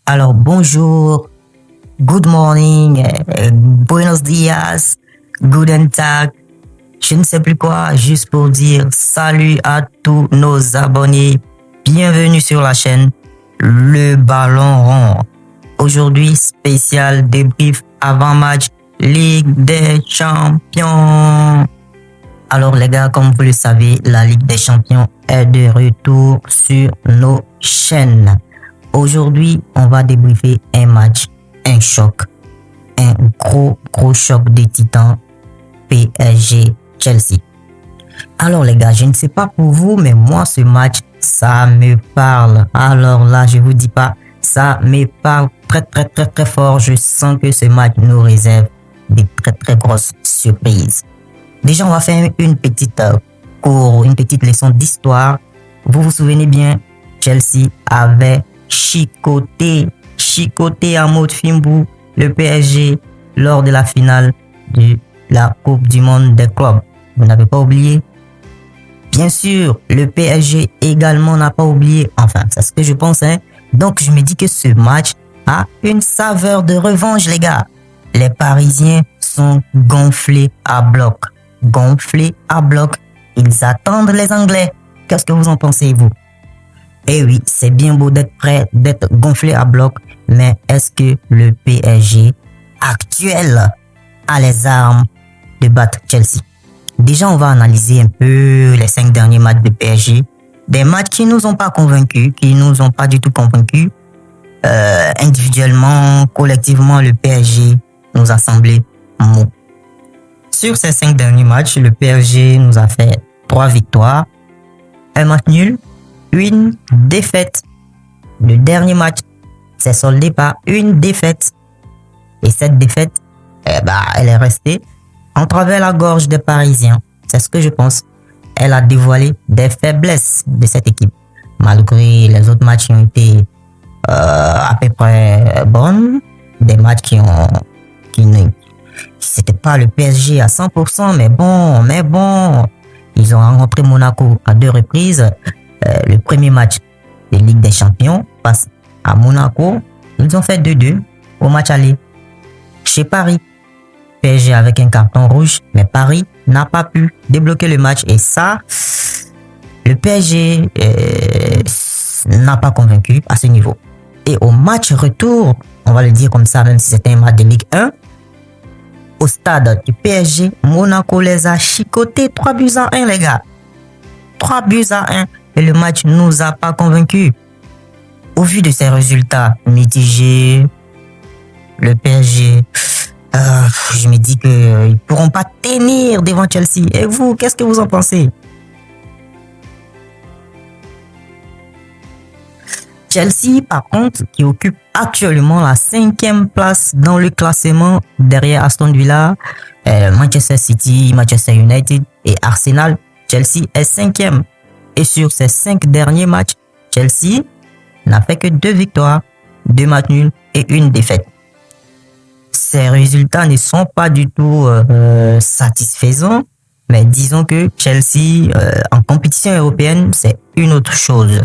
Alors bonjour, good morning, buenos dias, guten Tag, je ne sais plus quoi, juste pour dire salut à tous nos abonnés. Bienvenue sur la chaîne Le Ballon Rond. Aujourd'hui, spécial débrief avant-match Ligue des Champions. Alors les gars, comme vous le savez, la Ligue des Champions est de retour sur nos chaînes. Aujourd'hui, on va débriefer un match, un choc, un gros choc des titans PSG-Chelsea. Alors les gars, je ne sais pas pour vous, mais moi ce match, ça me parle. Alors là, je vous dis pas, ça me parle très fort. Je sens que ce match nous réserve des très grosses surprises. Déjà, on va faire une petite leçon d'histoire. Vous vous souvenez bien, Chelsea avait chicoté en mode Fimbu le PSG lors de la finale de la Coupe du Monde des clubs. Vous n'avez pas oublié? Bien sûr, le PSG également n'a pas oublié. Enfin, c'est ce que je pense, hein. Donc, je me dis que ce match a une saveur de revanche, les gars. Les Parisiens sont gonflés à bloc. Ils attendent les Anglais. Qu'est-ce que vous en pensez, vous? Eh oui, c'est bien beau d'être prêt, d'être gonflé à bloc, mais est-ce que le PSG actuel a les armes de battre Chelsea? Déjà, on va analyser un peu les 5 derniers matchs de PSG. Des matchs qui nous ont pas convaincus, qui nous ont pas du tout convaincus. Individuellement, collectivement, le PSG nous a semblé mou. Sur ces 5 derniers matchs, le PSG nous a fait 3 victoires, un match nul, une défaite. Le dernier match s'est soldé par une défaite. Et cette défaite, elle est restée en travers la gorge des Parisiens. C'est ce que je pense. Elle a dévoilé des faiblesses de cette équipe. Malgré les autres matchs qui ont été à peu près bonnes, des matchs qui c'était pas le PSG à 100%, mais bon, ils ont rencontré Monaco à 2 reprises. Le premier match de Ligue des Champions face à Monaco, ils ont fait 2-2 au match aller. Chez Paris, PSG avec un carton rouge, mais Paris n'a pas pu débloquer le match et ça, le PSG n'a pas convaincu à ce niveau. Et au match retour, on va le dire comme ça, même si c'était un match de Ligue 1, au stade du PSG, Monaco les a chicotés 3-1, les gars. 3-1. Et le match ne nous a pas convaincus. Au vu de ces résultats mitigés, le PSG, je me dis qu'ils ne pourront pas tenir devant Chelsea. Et vous, qu'est-ce que vous en pensez? Chelsea, par contre, qui occupe actuellement la 5e place dans le classement derrière Aston Villa, Manchester City, Manchester United et Arsenal. Chelsea est 5e. Et sur ces 5 derniers matchs, Chelsea n'a fait que 2 victoires, 2 matchs nuls et 1 défaite. Ces résultats ne sont pas du tout satisfaisants, mais disons que Chelsea, en compétition européenne, c'est une autre chose.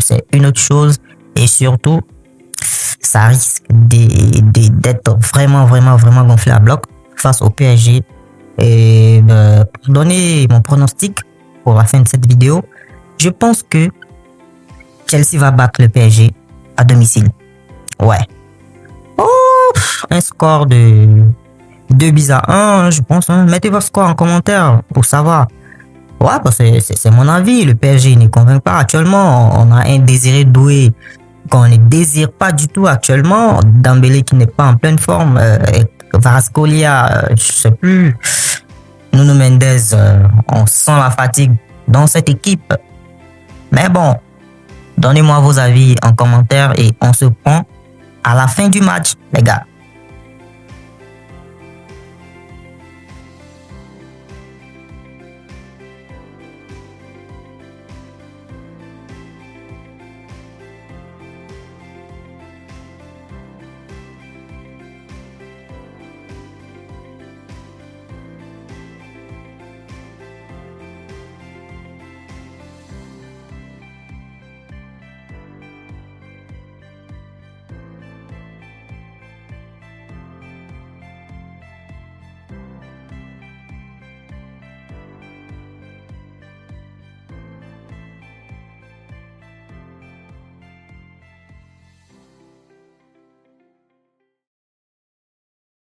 Et surtout, ça risque d'être vraiment gonflé à bloc face au PSG. Et pour donner mon pronostic pour la fin de cette vidéo, je pense que Chelsea va battre le PSG à domicile. Ouais. Oh, un score de 2-1, je pense. Hein. Mettez votre score en commentaire pour savoir. Ouais, parce que c'est mon avis. Le PSG ne convainc pas actuellement. On a un Désiré Doué qu'on ne désire pas du tout actuellement. Dembélé qui n'est pas en pleine forme. Kvaratskhelia, je sais plus. Nuno Mendes, on sent la fatigue dans cette équipe. Mais bon, donnez-moi vos avis en commentaire et on se prend à la fin du match, les gars.